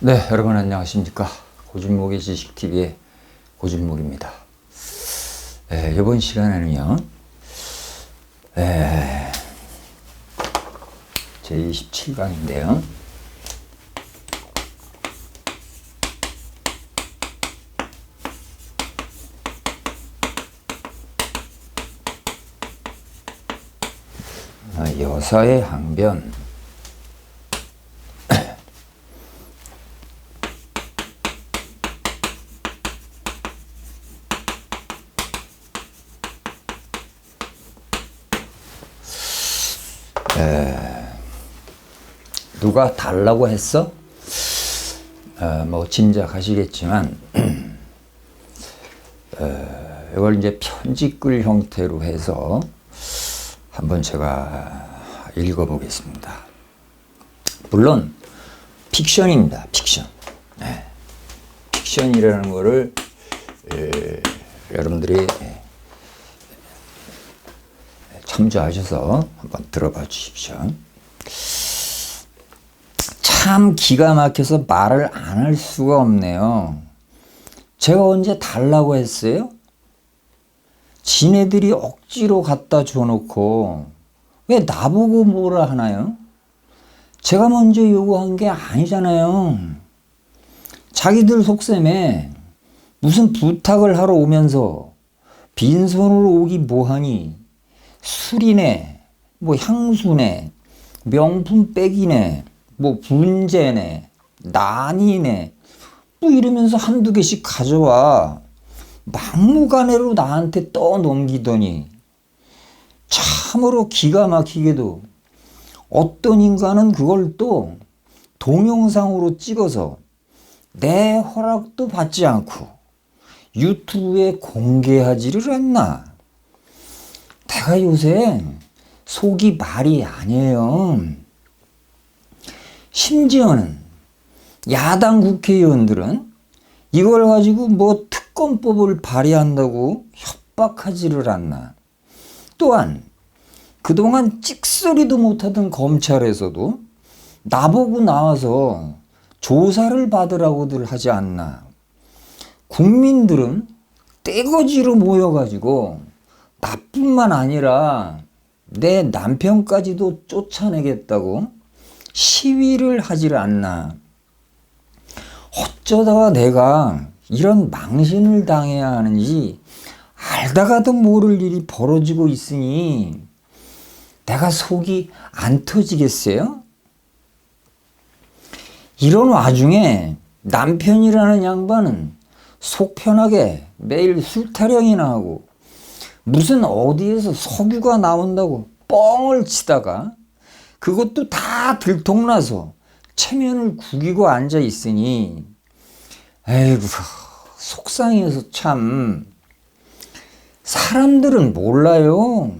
네, 여러분 안녕하십니까. 고진목의 지식TV의 고진목입니다. 이번 시간에는요, 제 27강인데요. 여사의 항변. 누가 달라고 했어? 뭐 짐작하시겠지만 이걸 이제 편지글 형태로 해서 한번 제가 읽어보겠습니다. 물론 픽션입니다. 픽션. 픽션이라는 거를 여러분들이 참조하셔서 한번 들어봐 주십시오. 참 기가 막혀서 말을 안 할 수가 없네요. 제가 언제 달라고 했어요? 지네들이 억지로 갖다 줘놓고 왜 나보고 뭐라 하나요? 제가 먼저 요구한 게 아니잖아요. 자기들 속셈에 무슨 부탁을 하러 오면서 빈손으로 오기 뭐하니? 술이네, 뭐 향수네, 명품백이네, 뭐 분재네, 난이네, 뭐 이러면서 한두 개씩 가져와 막무가내로 나한테 떠넘기더니 참으로 기가 막히게도 어떤 인간은 그걸 또 동영상으로 찍어서 내 허락도 받지 않고 유튜브에 공개하지를 않나. 내가 요새 속이 말이 아니에요. 심지어는 야당 국회의원들은 이걸 가지고 뭐 특검법을 발의한다고 협박하지를 않나. 또한 그동안 찍소리도 못하던 검찰에서도 나보고 나와서 조사를 받으라고들 하지 않나. 국민들은 떼거지로 모여가지고 나뿐만 아니라 내 남편까지도 쫓아내겠다고 시위를 하질 않나. 어쩌다가 내가 이런 망신을 당해야 하는지 알다가도 모를 일이 벌어지고 있으니 내가 속이 안 터지겠어요? 이런 와중에 남편이라는 양반은 속 편하게 매일 술 타령이나 하고 무슨 어디에서 석유가 나온다고 뻥을 치다가 그것도 다 들통나서 체면을 구기고 앉아 있으니 에이구 속상해서 참. 사람들은 몰라요.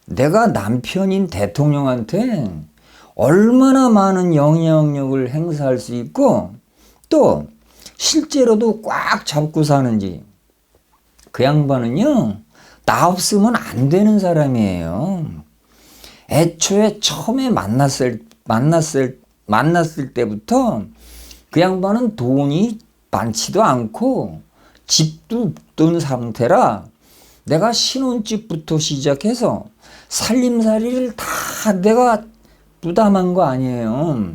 내가 남편인 대통령한테 얼마나 많은 영향력을 행사할 수 있고 또 실제로도 꽉 잡고 사는지. 그 양반은요, 나 없으면 안 되는 사람이에요. 애초에 처음에 만났을 때부터 그 양반은 돈이 많지도 않고 집도 없던 상태라 내가 신혼집부터 시작해서 살림살이를 다 내가 부담한 거 아니에요.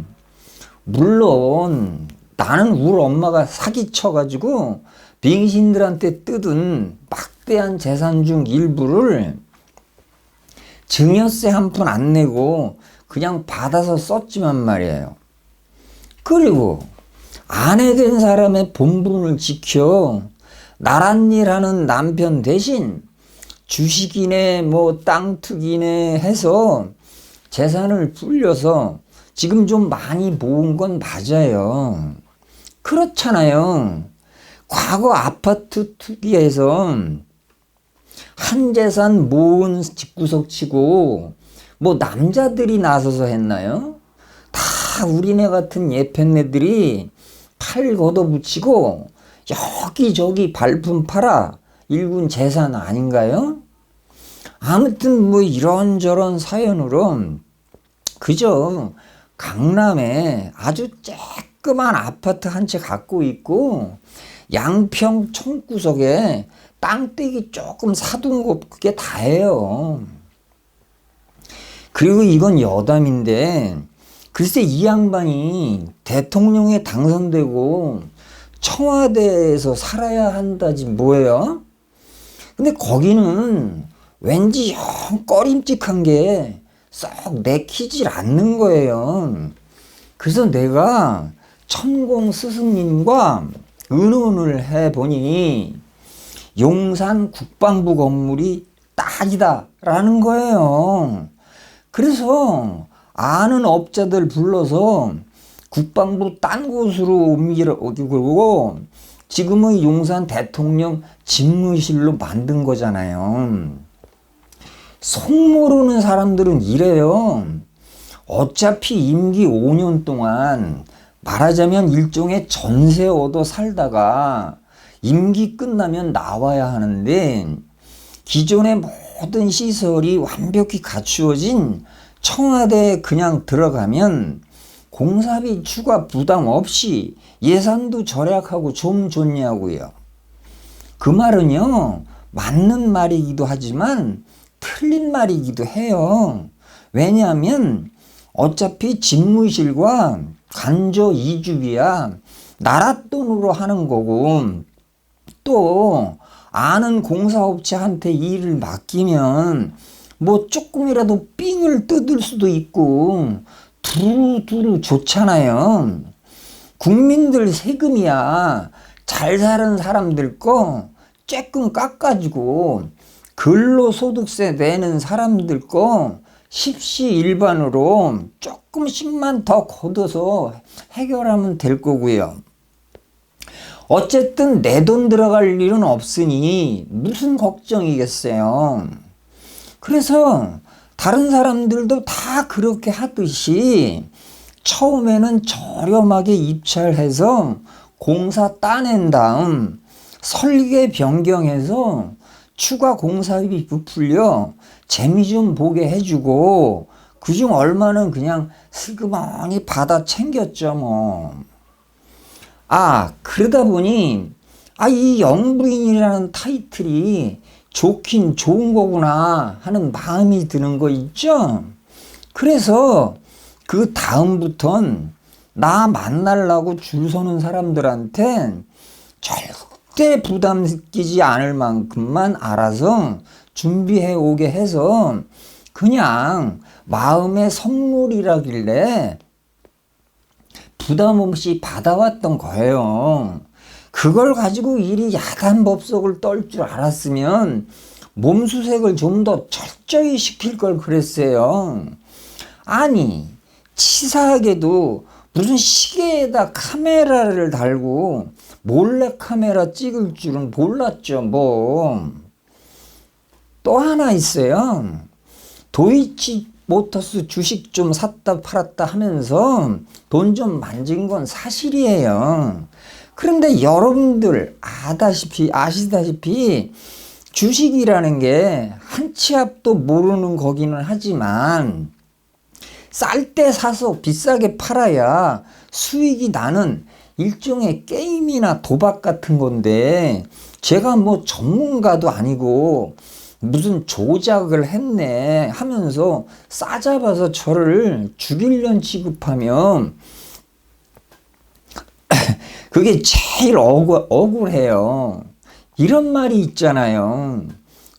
물론 나는 우리 엄마가 사기쳐가지고 빙신들한테 뜯은 막대한 재산 중 일부를 증여세 한 푼 안 내고 그냥 받아서 썼지만 말이에요. 그리고 아내 된 사람의 본분을 지켜 나란 일 하는 남편 대신 주식이네 뭐 땅 투기네 해서 재산을 불려서 지금 좀 많이 모은 건 맞아요. 그렇잖아요. 과거 아파트 투기해서 한 재산 모은 집구석 치고 뭐 남자들이 나서서 했나요? 다 우리네 같은 예편네들이 팔 걷어붙이고 여기저기 발품 팔아 일군 재산 아닌가요? 아무튼 뭐 이런저런 사연으로 그저 강남에 아주 따끔한 아파트 한 채 갖고 있고 양평 청구석에 땅떼기 조금 사둔 거 그게 다예요. 그리고 이건 여담인데 글쎄 이 양반이 대통령에 당선되고 청와대에서 살아야 한다지 뭐예요? 근데 거기는 왠지 영 꺼림칙한 게 썩 내키질 않는 거예요. 그래서 내가 천공 스승님과 의논을 해보니 용산 국방부 건물이 딱이다 라는 거예요. 그래서 아는 업자들 불러서 국방부 딴 곳으로 옮기고 지금의 용산 대통령 집무실로 만든 거잖아요. 속 모르는 사람들은 이래요. 어차피 임기 5년 동안 말하자면 일종의 전세 얻어 살다가 임기 끝나면 나와야 하는데 기존의 모든 시설이 완벽히 갖추어진 청와대에 그냥 들어가면 공사비 추가 부담 없이 예산도 절약하고 좀 좋냐고요. 그 말은요, 맞는 말이기도 하지만 틀린 말이기도 해요. 왜냐하면 어차피 집무실과 관저 2주비야 나라 돈으로 하는 거고 또 아는 공사업체한테 일을 맡기면 뭐 조금이라도 삥을 뜯을 수도 있고 두루두루 좋잖아요. 국민들 세금이야 잘 사는 사람들 거 쬐끔 깎아주고 근로소득세 내는 사람들 거 십시일반으로 조금씩만 더 걷어서 해결하면 될 거고요. 어쨌든 내 돈 들어갈 일은 없으니 무슨 걱정이겠어요. 그래서 다른 사람들도 다 그렇게 하듯이 처음에는 저렴하게 입찰해서 공사 따낸 다음 설계 변경해서 추가 공사비 부풀려 재미 좀 보게 해주고 그중 얼마는 그냥 슬그머니 받아 챙겼죠 뭐. 그러다 보니 이 영부인이라는 타이틀이 좋긴 좋은 거구나 하는 마음이 드는 거 있죠. 그래서 그 다음부턴 나 만나려고 줄 서는 사람들한테 절대 부담 느끼지 않을 만큼만 알아서 준비해 오게 해서 그냥 마음의 선물이라길래 부담 없이 받아왔던 거예요. 그걸 가지고 일이 야단법석을 떨 줄 알았으면 몸수색을 좀 더 철저히 시킬 걸 그랬어요. 아니 치사하게도 무슨 시계에다 카메라를 달고 몰래 카메라 찍을 줄은 몰랐죠 뭐. 또 하나 있어요. 도이치 모터스 주식 좀 샀다 팔았다 하면서 돈 좀 만진 건 사실이에요. 그런데 여러분들 아시다시피 주식이라는 게 한 치 앞도 모르는 거기는 하지만 쌀 때 사서 비싸게 팔아야 수익이 나는 일종의 게임이나 도박 같은 건데 제가 뭐 전문가도 아니고 무슨 조작을 했네 하면서 싸잡아서 저를 죽이려는 취급하면 그게 제일 억울해요. 이런 말이 있잖아요.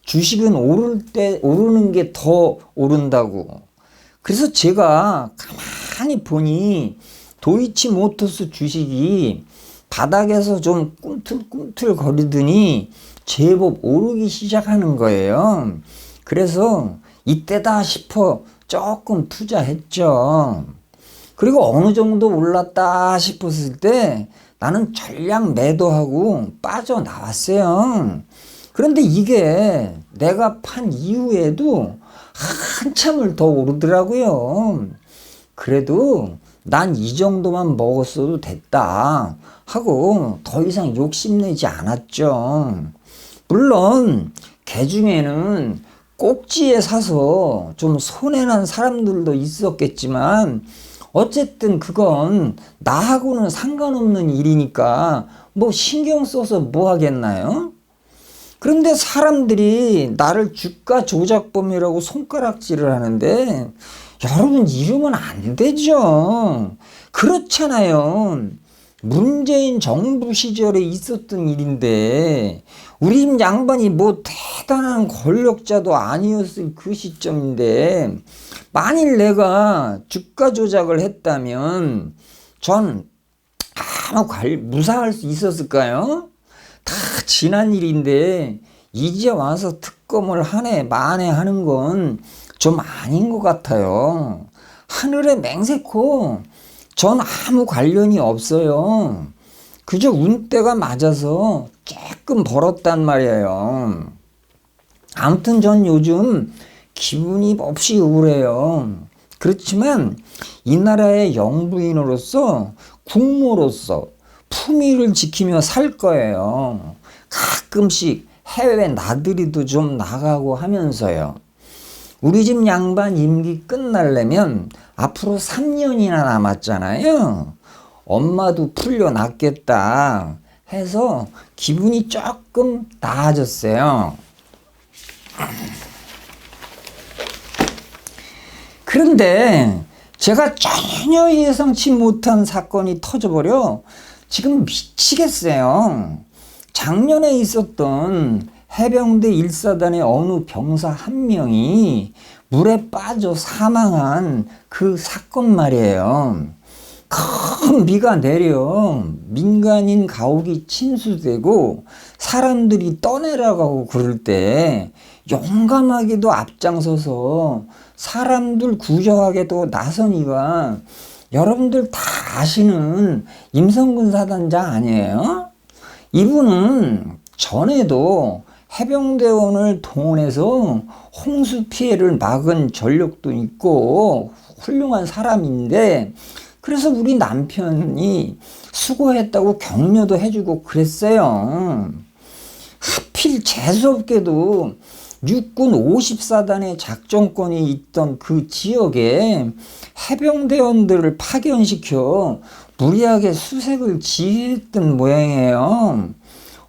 주식은 오르는 게 더 오른다고. 그래서 제가 가만히 보니 도이치 모터스 주식이 바닥에서 좀 꿈틀꿈틀 거리더니 제법 오르기 시작하는 거예요. 그래서 이때다 싶어 조금 투자했죠. 그리고 어느 정도 올랐다 싶었을 때 나는 전량 매도하고 빠져나왔어요. 그런데 이게 내가 판 이후에도 한참을 더 오르더라고요. 그래도 난 이 정도만 먹었어도 됐다 하고 더 이상 욕심내지 않았죠. 물론 개 중에는 꼭지에 사서 좀 손해난 사람들도 있었겠지만 어쨌든 그건 나하고는 상관없는 일이니까 뭐 신경 써서 뭐 하겠나요? 그런데 사람들이 나를 주가 조작범이라고 손가락질을 하는데 여러분 이러면 안 되죠. 그렇잖아요. 문재인 정부 시절에 있었던 일인데 우리 집 양반이 뭐 대단한 권력자도 아니었을 그 시점인데 만일 내가 주가 조작을 했다면 전 아무 무사할 수 있었을까요? 다 지난 일인데 이제 와서 특검을 하네 마네 하는 건 좀 아닌 것 같아요. 하늘에 맹세코 전 아무 관련이 없어요. 그저 운때가 맞아서 조금 벌었단 말이에요. 아무튼 전 요즘 기분이 몹시 우울해요. 그렇지만 이 나라의 영부인으로서 국모로서 품위를 지키며 살 거예요. 가끔씩 해외 나들이도 좀 나가고 하면서요. 우리 집 양반 임기 끝날려면 앞으로 3년이나 남았잖아요. 엄마도 풀려났겠다 해서 기분이 조금 나아졌어요. 그런데 제가 전혀 예상치 못한 사건이 터져버려 지금 미치겠어요. 작년에 있었던 해병대 1사단의 어느 병사 한 명이 물에 빠져 사망한 그 사건 말이에요. 큰 비가 내려 민간인 가옥이 침수되고 사람들이 떠내려가고 그럴 때 용감하게도 앞장서서 사람들 구조하게도 나선이가 여러분들 다 아시는 임성근 사단장 아니에요? 이분은 전에도 해병대원을 동원해서 홍수 피해를 막은 전력도 있고 훌륭한 사람인데 그래서 우리 남편이 수고했다고 격려도 해주고 그랬어요. 하필 재수없게도 육군 54단의 작전권이 있던 그 지역에 해병대원들을 파견시켜 무리하게 수색을 지휘했던 모양이에요.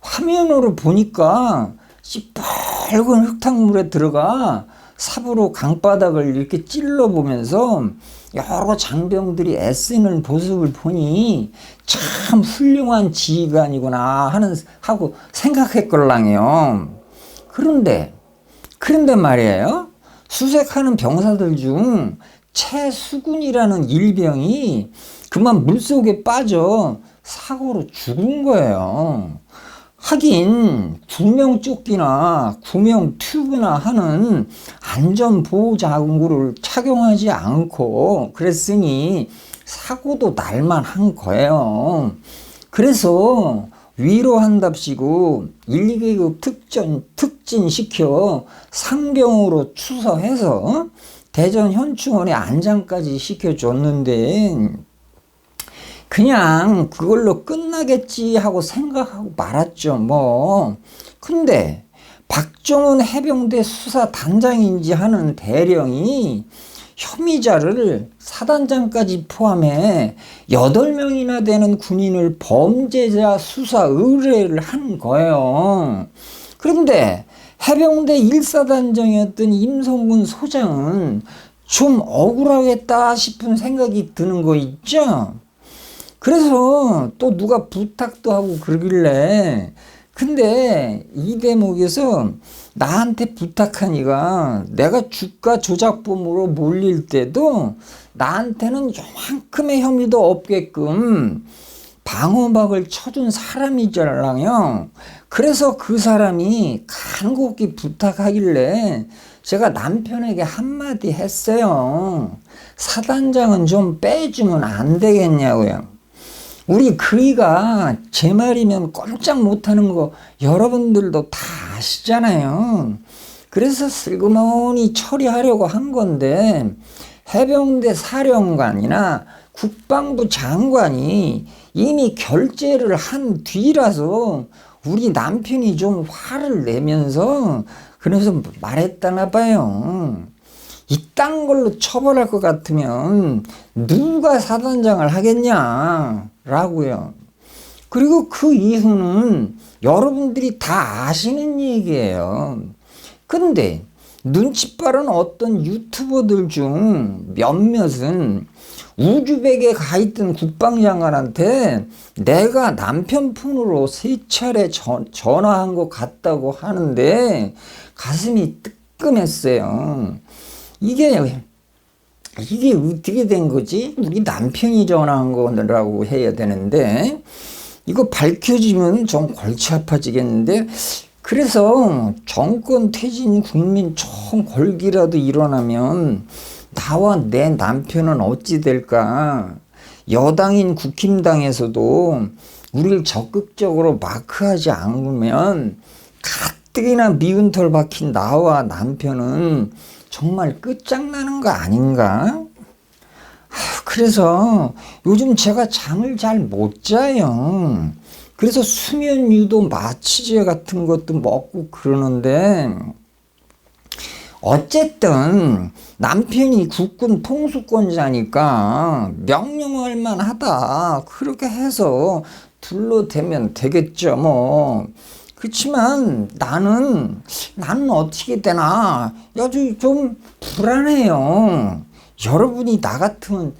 화면으로 보니까 시뻘건 흙탕물에 들어가 삽으로 강바닥을 이렇게 찔러보면서 여러 장병들이 애쓰는 모습을 보니 참 훌륭한 지휘관이구나 하고 생각했걸랑요. 그런데 말이에요. 수색하는 병사들 중 최수군이라는 일병이 그만 물속에 빠져 사고로 죽은 거예요. 하긴 구명조끼나 구명튜브나 하는 안전보호장구를 착용하지 않고 그랬으니 사고도 날만 한 거예요. 그래서 위로한답시고 1, 2계급 특진시켜 상병으로 추서해서 대전 현충원에 안장까지 시켜줬는데 그냥 그걸로 끝나겠지 하고 생각하고 말았죠 뭐. 근데 박정훈 해병대 수사단장인지 하는 대령이 혐의자를 사단장까지 포함해 8명이나 되는 군인을 범죄자 수사 의뢰를 한 거예요. 그런데 해병대 1사단장이었던 임성근 소장은 좀 억울하겠다 싶은 생각이 드는 거 있죠? 그래서 또 누가 부탁도 하고 그러길래 근데 이 대목에서 나한테 부탁하니까 내가 주가 조작범으로 몰릴 때도 나한테는 요만큼의 혐의도 없게끔 방어막을 쳐준 사람이잖아요. 그래서 그 사람이 간곡히 부탁하길래 제가 남편에게 한마디 했어요. 사단장은 좀 빼주면 안 되겠냐고요. 우리 그이가 제 말이면 꼼짝 못하는 거 여러분들도 다 아시잖아요. 그래서 슬그머니 처리하려고 한 건데 해병대 사령관이나 국방부 장관이 이미 결재를 한 뒤라서 우리 남편이 좀 화를 내면서 그래서 말했다나 봐요. 이딴 걸로 처벌할 것 같으면 누가 사단장을 하겠냐라고요. 그리고 그 이유는 여러분들이 다 아시는 얘기예요. 근데 눈치 빠른 어떤 유튜버들 중 몇몇은 우즈벡에 가 있던 국방장관한테 내가 남편 폰으로 3차례 전화한 것 같다고 하는데 가슴이 뜨끔했어요. 이게 어떻게 된 거지? 우리 남편이 전화한 거라고 해야 되는데 이거 밝혀지면 좀 골치 아파지겠는데, 그래서 정권 퇴진 국민 총궐기라도 일어나면 나와 내 남편은 어찌 될까? 여당인 국힘당에서도 우리를 적극적으로 마크하지 않으면 가뜩이나 미운 털 박힌 나와 남편은 정말 끝장나는 거 아닌가? 그래서 요즘 제가 잠을 잘 못 자요. 그래서 수면 유도 마취제 같은 것도 먹고 그러는데, 어쨌든 남편이 국군 통수권자니까 명령할만 하다 그렇게 해서 둘러대면 되겠죠 뭐. 그렇지만 나는 어떻게 되나 아주 좀 불안해요. 여러분이 나 같으면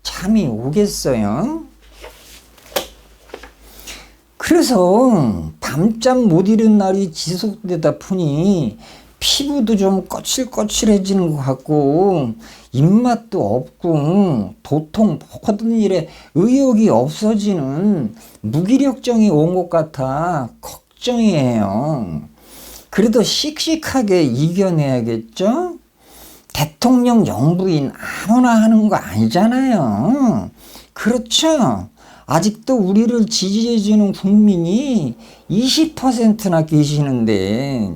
잠이 오겠어요? 그래서 밤잠 못 이룬 날이 지속되다 보니 피부도 좀 거칠거칠해지는 것 같고 입맛도 없고 도통 모든 일에 의욕이 없어지는 무기력증이 온 것 같아 걱정이에요. 그래도 씩씩하게 이겨내야겠죠? 대통령 영부인 아무나 하는 거 아니잖아요. 그렇죠? 아직도 우리를 지지해주는 국민이 20%나 계시는데,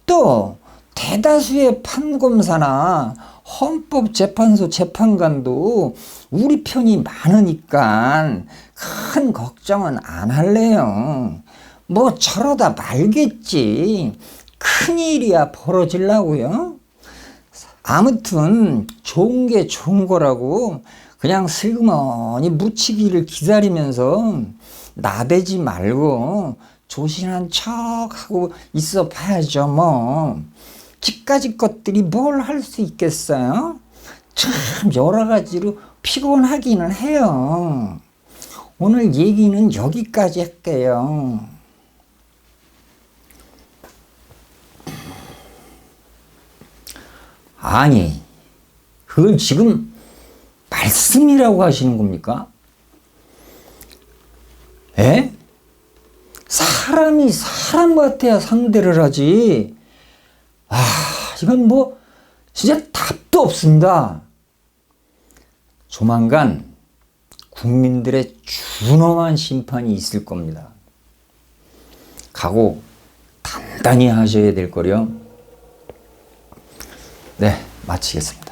또 대다수의 판검사나 헌법재판소 재판관도 우리 편이 많으니까 큰 걱정은 안 할래요. 뭐 저러다 말겠지. 큰일이야 벌어지려고요. 아무튼 좋은 게 좋은 거라고 그냥 슬그머니 묻히기를 기다리면서 나대지 말고 조신한 척하고 있어 봐야죠 뭐. 지까지 것들이 뭘 할 수 있겠어요? 참 여러 가지로 피곤하기는 해요. 오늘 얘기는 여기까지 할게요. 아니, 그걸 지금 말씀이라고 하시는 겁니까? 에? 사람이 사람 같아야 상대를 하지. 이건 뭐 진짜 답도 없습니다. 조만간 국민들의 준엄한 심판이 있을 겁니다. 각오 단단히 하셔야 될 거요. 네, 마치겠습니다.